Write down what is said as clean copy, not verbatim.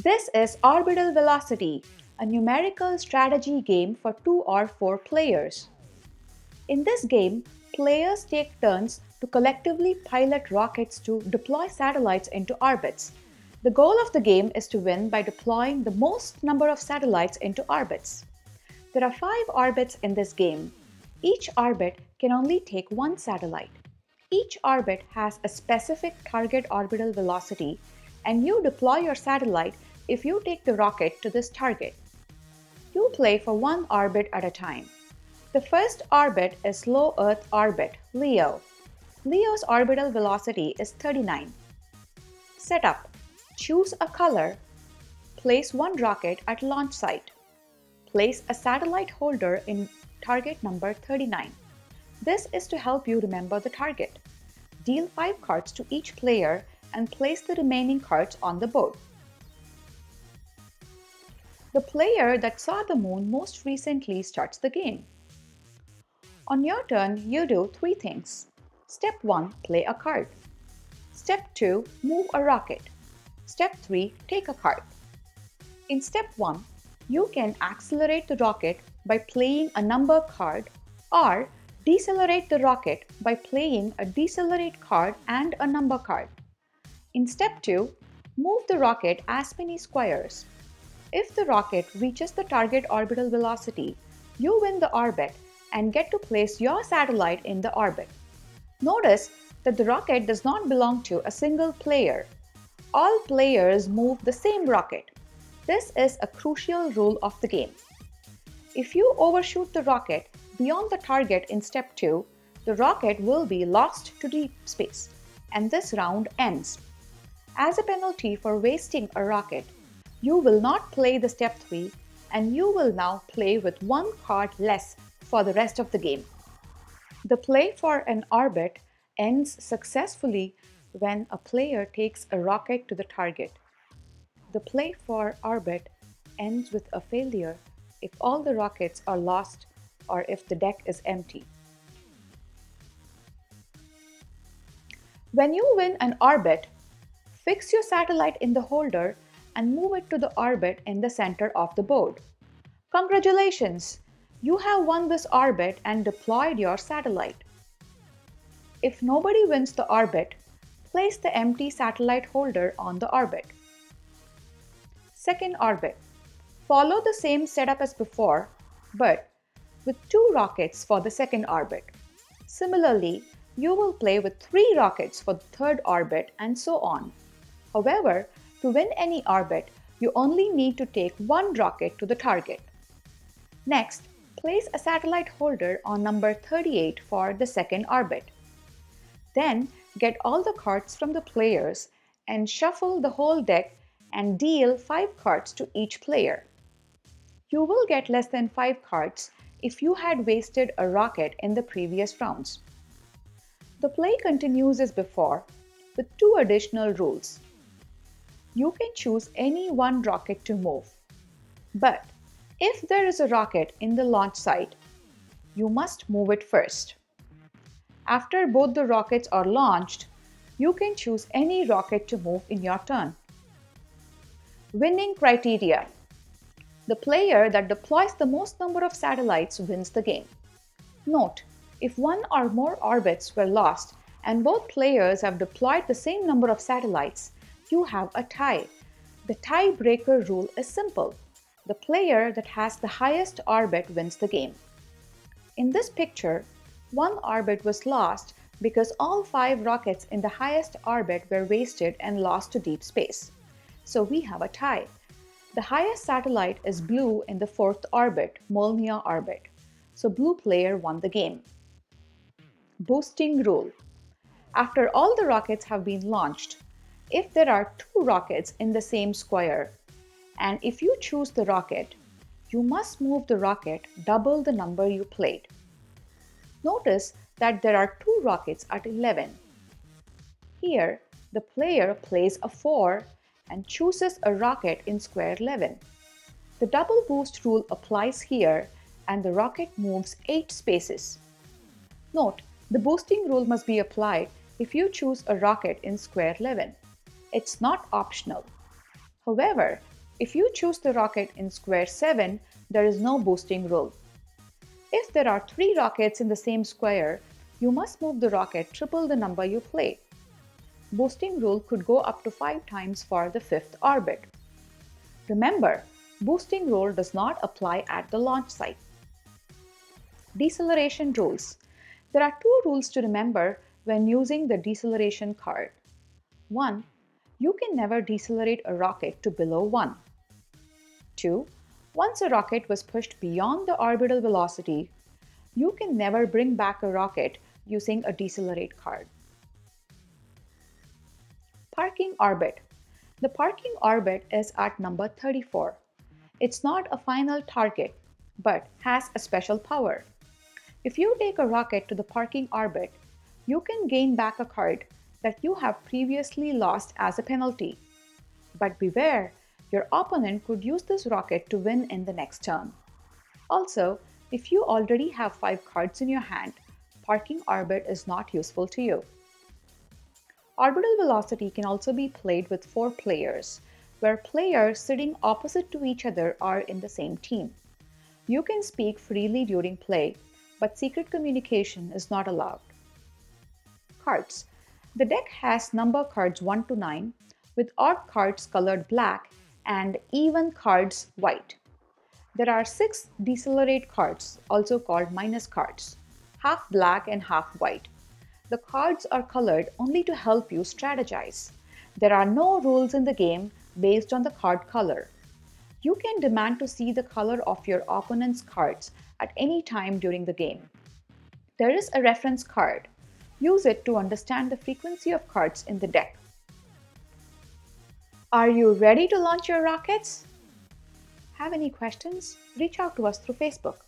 This is Orbital Velocity, a numerical strategy game for 2 or 4 players. In this game, players take turns to collectively pilot rockets to deploy satellites into orbits. The goal of the game is to win by deploying the most number of satellites into orbits. There are 5 orbits in this game. Each orbit can only take one satellite. Each orbit has a specific target orbital velocity, and you deploy your satellite if you take the rocket to this target. You play for one orbit at a time. The first orbit is low Earth orbit, LEO. LEO's orbital velocity is 39. Setup: choose a color, place one rocket at launch site. Place a satellite holder in target number 39. This is to help you remember the target. Deal 5 cards to each player and place the remaining cards on the board. The player that saw the moon most recently starts the game. On your turn, you do 3 things. Step 1, play a card. Step 2, move a rocket. Step 3, take a card. In step 1, you can accelerate the rocket by playing a number card or decelerate the rocket by playing a decelerate card and a number card. In step 2, move the rocket as many squares. If the rocket reaches the target orbital velocity, you win the orbit and get to place your satellite in the orbit. Notice that the rocket does not belong to a single player. All players move the same rocket. This is a crucial rule of the game. If you overshoot the rocket beyond the target in step 2, the rocket will be lost to deep space, and this round ends. As a penalty for wasting a rocket, you will not play the step 3 and you will now play with one card less for the rest of the game. The play for an orbit ends successfully when a player takes a rocket to the target. The play for orbit ends with a failure if all the rockets are lost or if the deck is empty. When you win an orbit, fix your satellite in the holder and move it to the orbit in the center of the board. Congratulations! You have won this orbit and deployed your satellite. If nobody wins the orbit, place the empty satellite holder on the orbit. Second orbit. Follow the same setup as before, but with 2 rockets for the second orbit. Similarly, you will play with 3 rockets for the third orbit and so on. However, to win any orbit, you only need to take one rocket to the target. Next, place a satellite holder on number 38 for the second orbit. Then, get all the cards from the players and shuffle the whole deck and deal 5 cards to each player. You will get less than 5 cards if you had wasted a rocket in the previous rounds. The play continues as before with 2 additional rules. You can choose any one rocket to move, but if there is a rocket in the launch site, you must move it first. After both the rockets are launched, you can choose any rocket to move in your turn. Winning criteria. The player that deploys the most number of satellites wins the game. Note, if one or more orbits were lost and both players have deployed the same number of satellites, you have a tie. The tiebreaker rule is simple. The player that has the highest orbit wins the game. In this picture, one orbit was lost because all 5 rockets in the highest orbit were wasted and lost to deep space. So we have a tie. The highest satellite is blue in the 4th orbit, Molniya orbit. So blue player won the game. Boosting rule. After all the rockets have been launched, if there are 2 rockets in the same square, and if you choose the rocket, you must move the rocket double the number you played. Notice that there are 2 rockets at 11. Here, the player plays a 4 and chooses a rocket in square 11. The double boost rule applies here and the rocket moves 8 spaces. Note, the boosting rule must be applied if you choose a rocket in square 11. It's not optional. However, If you choose the rocket in square 7, there is no boosting rule. If there are 3 rockets in the same square, you must move the rocket triple the number you play. Boosting rule could go up to 5 times for the 5th orbit. Remember, boosting rule does not apply at the launch site. Deceleration rules. There are 2 rules to remember when using the deceleration card. 1. You can never decelerate a rocket to below 1. 2. Once a rocket was pushed beyond the orbital velocity, you can never bring back a rocket using a decelerate card. Parking orbit. The parking orbit is at number 34. It's not a final target, but has a special power. If you take a rocket to the parking orbit, you can gain back a card that you have previously lost as a penalty. But beware, your opponent could use this rocket to win in the next turn. Also, if you already have 5 cards in your hand, parking orbit is not useful to you. Orbital velocity can also be played with 4 players, where players sitting opposite to each other are in the same team. You can speak freely during play, but secret communication is not allowed. Cards. The deck has number cards 1 to 9, with odd cards colored black and even cards white. There are 6 decelerate cards, also called minus cards, half black and half white. The cards are colored only to help you strategize. There are no rules in the game based on the card color. You can demand to see the color of your opponent's cards at any time during the game. There is a reference card. Use it to understand the frequency of cards in the deck. Are you ready to launch your rockets? Have any questions? Reach out to us through Facebook.